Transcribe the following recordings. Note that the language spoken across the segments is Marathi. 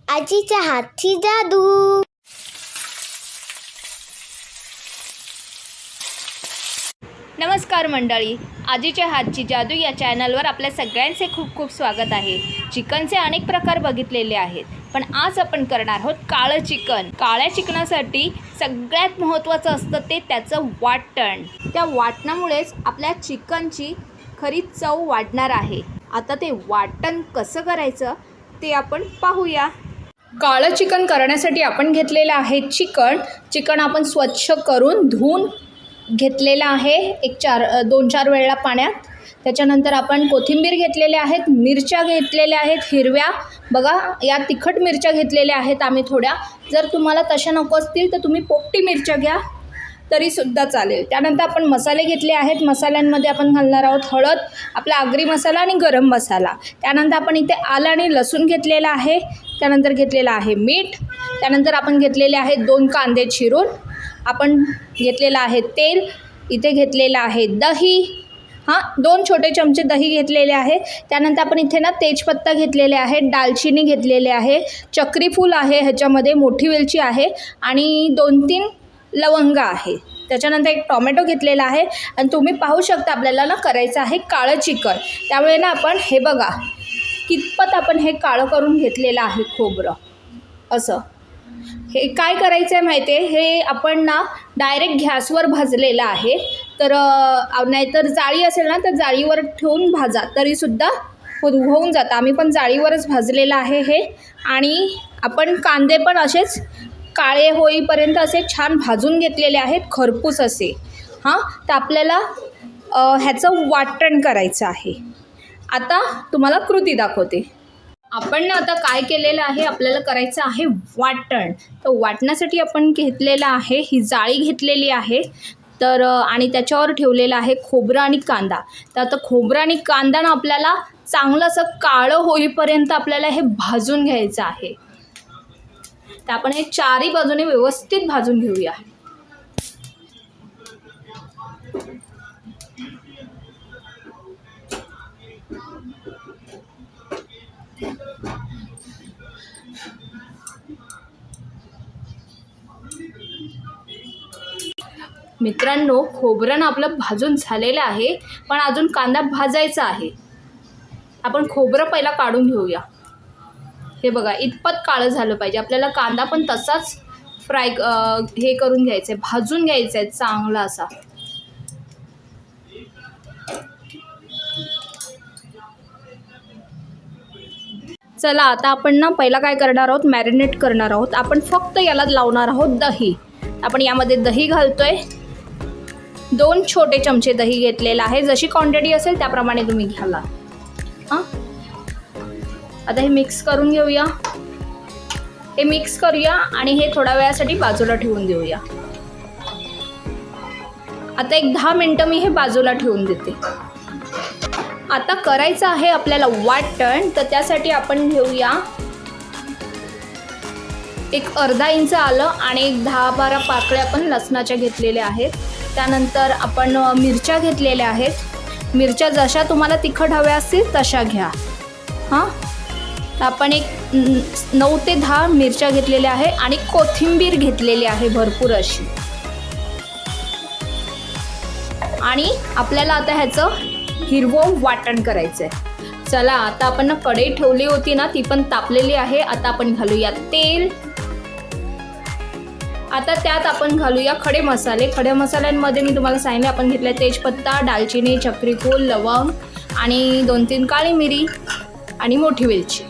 आजीच्या हातची जादू. नमस्कार मंडळी, आजीच्या हातची जादू या चॅनलवर आपल्या सगळ्यांचे खूप खूप स्वागत आहे. चिकनचे अनेक प्रकार बघितलेले आहेत, पण आज आपण करणार आहोत काळं चिकन. काळ्या चिकनासाठी सगळ्यात महत्त्वाचं असतं ते त्याचं वाटण. त्या वाटणामुळेच आपल्या चिकनची खरी चव वाढणार आहे. आता ते वाटण कसं करायचं ते आपण पाहूया. काळं चिकन करण्यासाठी आपण घेतलेलं आहे चिकन आपण स्वच्छ करून धुवून घेतलेला आहे 2-4 वेळा पाण्यात. त्याच्यानंतर आपण कोथिंबीर घेतलेल्या आहेत, मिरच्या घेतलेल्या आहेत हिरव्या. बघा, या तिखट मिरच्या घेतलेल्या आहेत आम्ही थोड्या. जर तुम्हाला तशा नको असतील तर तुम्ही पोपटी मिरच्या घ्या तरीसुद्धा चालेल. त्यानंतर आपण मसाले घेतले आहेत. मसाल्यांमध्ये आपण घालणार आहोत हळद, आपला आगरी मसाला आणि गरम मसाला. त्यानंतर आपण इथे आलं आणि लसूण घेतलेला आहे. त्यानंतर घेतलेलं आहे मीठ. त्यानंतर आपण घेतलेले आहेत 2 कांदे चिरून. आपण घेतलेलं आहे तेल. इथे घेतलेलं आहे दही. 2 छोटे चमचे दही घेतलेले आहे. त्यानंतर आपण इथे तेजपत्ता घेतलेले आहे, दालचिनी घेतलेले आहे, चक्री फूल आहे, ह्याच्यामध्ये मोठी वेलची आहे आणि 2-3 लवंग आहे. त्याच्यानंतर एक टोमॅटो घेतलेला आहे. आणि तुम्ही पाहू शकता आपल्याला करायचं आहे काळं चिकन. त्यामुळे आपण हे बघा कितपत आपण हे काळं करून घेतलेलं आहे खोबरं. असं हे काय करायचं आहे माहिती आहे, हे आपण डायरेक्ट गॅसवर भाजलेलं आहे. तर नाहीतर जाळी असेल तर जाळीवर ठेवून भाजा तरीसुद्धा होऊन जातं. आम्ही पण जाळीवरच भाजलेलं आहे हे. आणि आपण कांदे पण असेच काळे होईपर्यंत असे छान भाजून घेतलेले आहेत, खरपूस असे. तर आपल्याला ह्याचं वाटण करायचं आहे. आता तुम्हाला कृती दाखवते. आपण आता काय केलेलं आहे, आपल्याला करायचं आहे वाटण. तर वाटण्यासाठी आपण घेतलेलं आहे, ही जाळी घेतलेली आहे. तर आणि त्याच्यावर ठेवलेलं आहे खोबरं आणि कांदा. तर आता खोबरं आणि कांदा आपल्याला चांगलं असं काळं होईपर्यंत आपल्याला हे भाजून घ्यायचं आहे. तर आपण हे 4ही बाजूने व्यवस्थित भाजून घेऊया. मित्रांनो, खोबरं आपलं भाजून झालेलं आहे, पण अजून कांदा भाजायचा आहे. आपण खोबरं पहिला काढून घेऊया. हे बघा, इतपत काळं झालं पाहिजे. आपल्याला कांदा पण तसाच फ्राय हे करून घ्यायचं आहे, भाजून घ्यायचं आहे चांगला असा. चला, आता आपण पहिला काय करणार आहोत, मॅरिनेट करणार आहोत. आपण फक्त याला लावणार आहोत दही. आपण यामध्ये दही घालतोय. 2 छोटे चमचे दही घेतलेला आहे. जशी क्वांटिटी असेल त्याप्रमाणे तुम्ही घ्याला. आता हे मिक्स करून घेऊया. हे मिक्स करूया आणि हे थोड्या वेळासाठी बाजूला ठेवून देऊया. आता एक 10 मिनटं मी हे बाजूला ठेवून देते. आता करायचं आहे आपल्याला वाटण. तर त्यासाठी आपण घेऊया एक अर्धा इंच आलं आणि एक 10-12 पाकळ्या आपण लसणाच्या घेतलेल्या आहेत. त्यानंतर आपण मिरच्या घेतलेल्या आहेत. मिरच्या जशा तुम्हाला तिखट हव्या असतील तशा घ्या. तर आपण एक 9 ते 10 मिरच्या घेतलेल्या आहे आणि कोथिंबीर घेतलेली आहे भरपूर अशी. आणि आपल्याला आता ह्याचं हिरवं वाटण करायचं आहे. चला, आता आपण कढई ठेवली होती ती पण तापलेली आहे. आता आपण घालूया तेल. आता त्यात आपण घालूया खडे मसाले. खडे मसाल्यांमध्ये मी तुम्हाला सांगितले आपण घेतले तेजपत्ता, दालचिनी, चक्रीफूल, लवंग आणि 2-3 काळी मिरी आणि मोठी वेलची.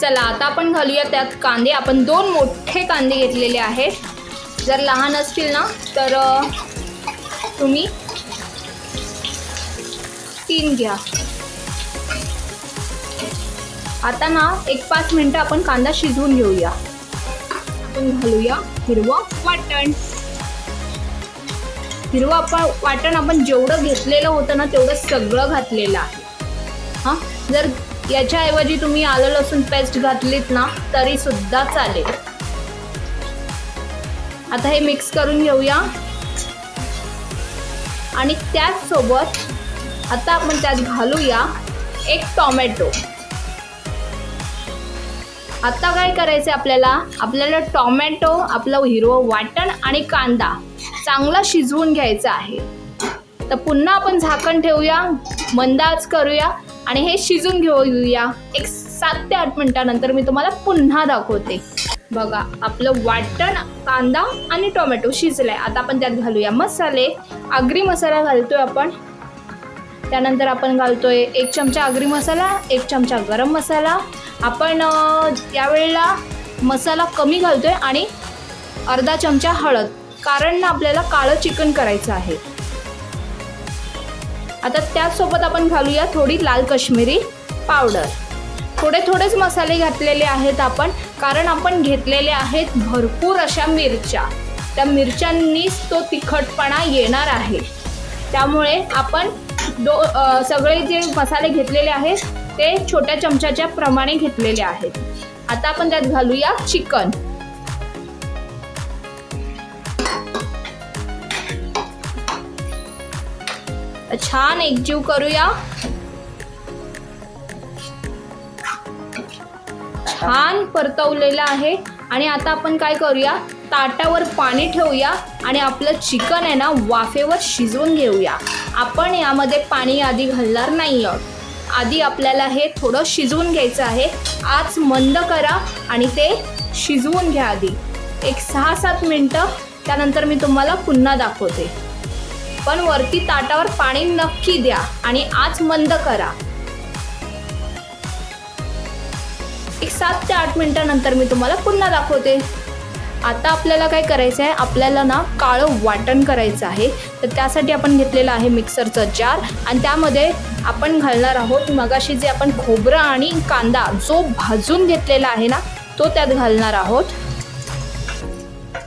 चला, आता आपण घालूया त्यात कांदे. आपण 2 मोठे कांदे घेतलेले आहेत. जर लहान असतील तर तुम्ही 3 घ्या. आता एक 5 मिनटं आपण कांदा शिजवून घेऊया. आपण घालूया हिरवं वाटण. हिरवं वाटण आपण जेवढं घेतलेलं होतं तेवढं सगळं घातलेलं आहे. जर याच्याऐवजी तुम्ही आलं लसूण पेस्ट घातलीत तरीसुद्धा चालेल. आता हे मिक्स करून घेऊया. आणि त्याचसोबत आता आपण त्यात घालूया एक टोमॅटो. आता काय करायचं आपल्याला टोमॅटो, आपलं हिरवं वाटण आणि कांदा चांगला शिजवून घ्यायचा आहे. तर पुन्हा आपण झाकण ठेवूया, मंद आच करूया आणि हे शिजून घेऊया. एक 7 ते 8 मिनिटानंतर मी तुम्हाला पुन्हा दाखवते. बघा आपलं वाटण, कांदा आणि टोमॅटो शिजलाय. आता आपण त्यात घालूया मसाले. आगरी मसाला घालतोय आपण. त्यानंतर आपण घालतोय 1 चमचा आगरी मसाला, 1 चमचा गरम मसाला. आपण यावेळेला मसाला कमी घालतोय आणि अर्धा चमचा हळद, कारण ना आपल्याला काळं चिकन करायचं आहे. आता त्याचसोबत आपण घालूया थोडी लाल काश्मीरी पावडर. थोडेच मसाले घातलेले आहेत आपण, कारण आपण घेतलेले आहेत भरपूर अशा मिरच्या. त्या मिरच्यांनीच तो तिखटपणा येणार आहे. त्यामुळे आपण सगळे जे मसाले घेतलेले आहेत ते छोट्या चमच्याच्या प्रमाणे घेतलेले आहेत. आता आपण त्यात घालूया चिकन. छान एकजीव करूया. छान परतवलेलं आहे. आणि आता आपण काय करूया, ताटावर पाणी ठेवूया आणि आपलं चिकन आहे ना वाफेवर शिजवून घेऊया. आपण यामध्ये पाणी आधी घालणार नाही आहोत. आधी आपल्याला हे थोडं शिजवून घ्यायचं आहे. आच मंद करा आणि ते शिजवून घ्या आधी एक 6-7 मिनटं. त्यानंतर मी तुम्हाला पुन्हा दाखवते. पण वरती ताटावर पाणी नक्की द्या आणि आच मंद करा. एक 7 ते 8 मिनिटानंतर मी तुम्हाला पुन्हा दाखवते. आता आपल्याला काय करायचं आहे, आपल्याला ना काळं वाटण करायचं आहे. तर त्यासाठी आपण घेतलेलं आहे मिक्सरचा जार आणि त्यामध्ये आपण घालणार आहोत मगाशी जे आपण खोबरं आणि कांदा जो भाजून घेतलेला आहे ना तो त्यात घालणार आहोत.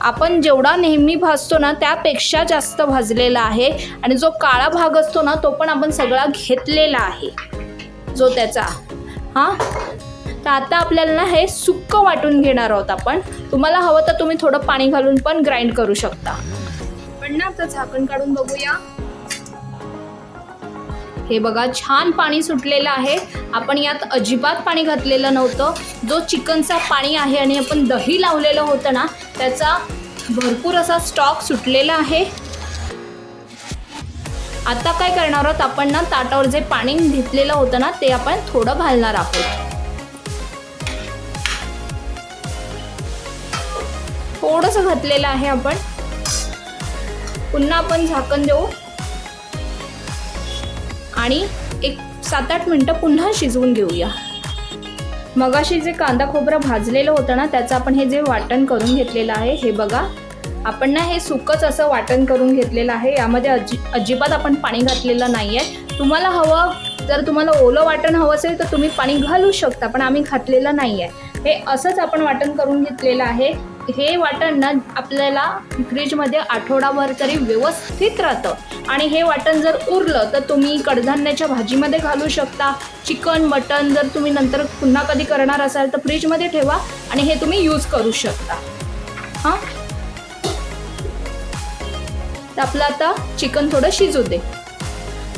आपण जेवढा नेहमी भाजतो ना त्यापेक्षा जास्त भाजलेला आहे आणि जो काळा भाग असतो ना तो पण आपण सगळा घेतलेला आहे जो त्याचा. तर आता आपल्याला ना हे सुक्क वाटून घेणार आहोत आपण. तुम्हाला हवं तर तुम्ही थोडं पाणी घालून पण ग्राइंड करू शकता. पण ना आता झाकण काढून बघूया. हे बघा छान पाणी सुटलेलं आहे. आपण यात अजिबात पाणी घातलेलं नव्हतं. जो चिकनचा पाणी आहे आणि आपण दही लावलेलं होतं ना त्याचा भरपूर असा स्टॉक सुटलेला आहे. आता काय करणार आहोत आपण ना ताटावर जे पाणी घेतलेलं होतं ना ते आपण थोडं घालणार आहोत. थोडंसं घातलेलं आहे आपण. पुन्हा आपण झाकण देऊ आणि एक 7-8 मिनिटं पुन्हा शिजवून घेऊया. मगाशी जे कांदा खोबरं भाजलेलं होतं ना त्याचं आपण हे जे वाटण करून घेतलेलं आहे. हे बघा आपण ना हे सुकंच असं वाटण करून घेतलेलं आहे. यामध्ये अजिबात आपण पाणी घातलेलं नाही आहे. तुम्हाला हवं जर तुम्हाला ओलं वाटण हवं असेल तर तुम्ही पाणी घालू शकता, पण आम्ही घातलेलं नाही आहे. हे असंच आपण वाटण करून घेतलेलं आहे. हे वाटण ना आपल्याला फ्रीजमध्ये आठवडाभर तरी व्यवस्थित राहतं. आणि हे वाटण जर उरलं तर तुम्ही कडधान्याच्या भाजीमध्ये घालू शकता. चिकन मटन जर तुम्ही नंतर पुन्हा कधी करणार असाल तर फ्रीजमध्ये ठेवा आणि हे तुम्ही यूज करू शकता. तर आपलं आता चिकन थोडं शिजू दे.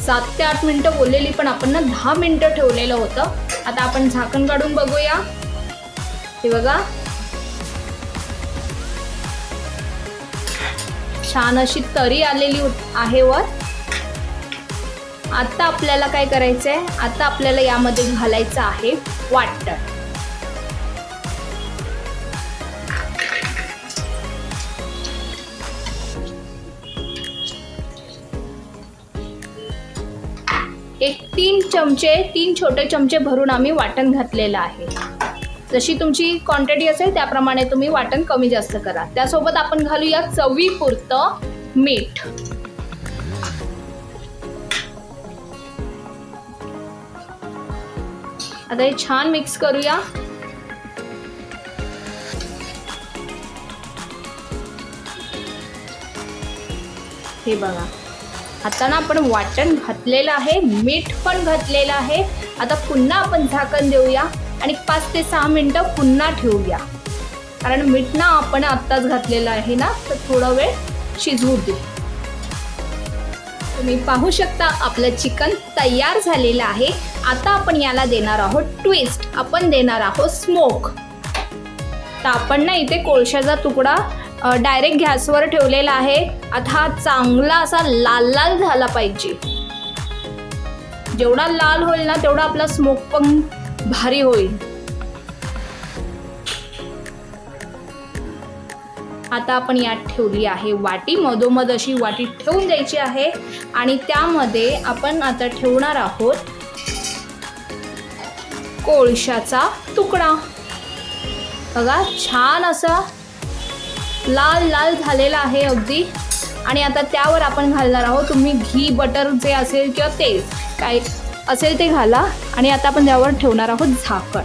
7 ते 8 मिनिटं बोललेली पण आपण ना 10 मिनिटं ठेवलेलं होतं. आता आपण झाकण काढून बघूया. हे बघा छान अशी तरी आलेली आहे वर. आता आपल्याला काय करायचं आहे, आता आपल्याला यामध्ये घालायचं आहे वाटण. एक 3 छोटे चमचे भरून आम्ही वाटण घातलेलं आहे. जशी तुमची क्वांटिटी असेल त्याप्रमाणे तुम्ही वाटण कमी जास्त करा. त्यासोबत आपण घालूया चवीपुरतं मीठ. आता हे छान मिक्स करूया. हे बघा आता ना आपण वाटण घातलेलं आहे, मीठ पण घातलेलं आहे. आता पुन्हा आपण झाकण देऊया आणि 5 ते 6 मिनिटं पुन्हा ठेवूया. कारण मीठ ना आपण आत्ताच घातलेलं आहे ना तर थोडा वेळ शिजवू दे. तुम्ही पाहू शकता आपलं चिकन तयार झालेलं आहे. आता आपण याला देणार आहोत ट्विस्ट. आपण देणार आहोत स्मोक. तर आपण ना इथे कोळशाचा तुकडा डायरेक्ट गॅसवर ठेवलेला आहे. आता हा चांगला असा लाल लाल झाला पाहिजे. जेवढा लाल होईल ना तेवढा आपला स्मोक पण भारी होईल. आता आपण यात ठेवली आहे वाटी. मधोमध अशी वाटी ठेवून द्यायची आहे आणि त्यामध्ये आपण आता ठेवणार आहोत कोळशाचा तुकडा. बघा छान असा लाल लाल झालेला आहे अगदी. आणि आता त्यावर आपण घालणार आहोत, तुम्ही घी बटर जे असेल किंवा तेल काय असेल ते घाला. आणि आता आपण त्यावर ठेवणार आहोत झाकण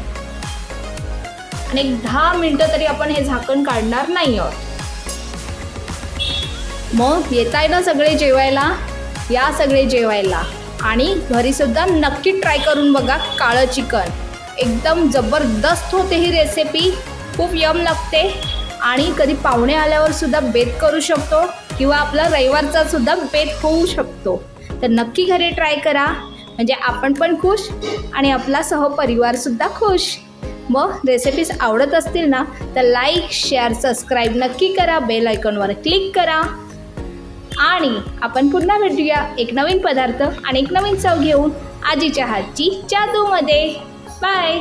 आणि 10 मिनटं तरी आपण हे झाकण काढणार नाही आहोत. मग येताय ना सगळे जेवायला, या सगळे जेवायला आणि घरीसुद्धा नक्की ट्राय करून बघा. काळं चिकन एकदम जबरदस्त होते ही रेसिपी, खूप यम लागते. आणि कधी पाहुणे आल्यावर सुद्धा बेत करू शकतो किंवा आपला रविवारचा सुद्धा बेत होऊ शकतो. तर नक्की घरी ट्राय करा, म्हणजे आपण पण खुश आणि आपला सहपरिवारसुद्धा खुश. मग रेसिपीज आवडत असतील ना तर लाईक शेअर सबस्क्राईब नक्की करा. बेल आयकॉनवर क्लिक करा आणि आपण पुन्हा भेटूया एक नवीन पदार्थ आणि एक नवीन चव घेऊन आजीच्या हातची जादूमध्ये. बाय.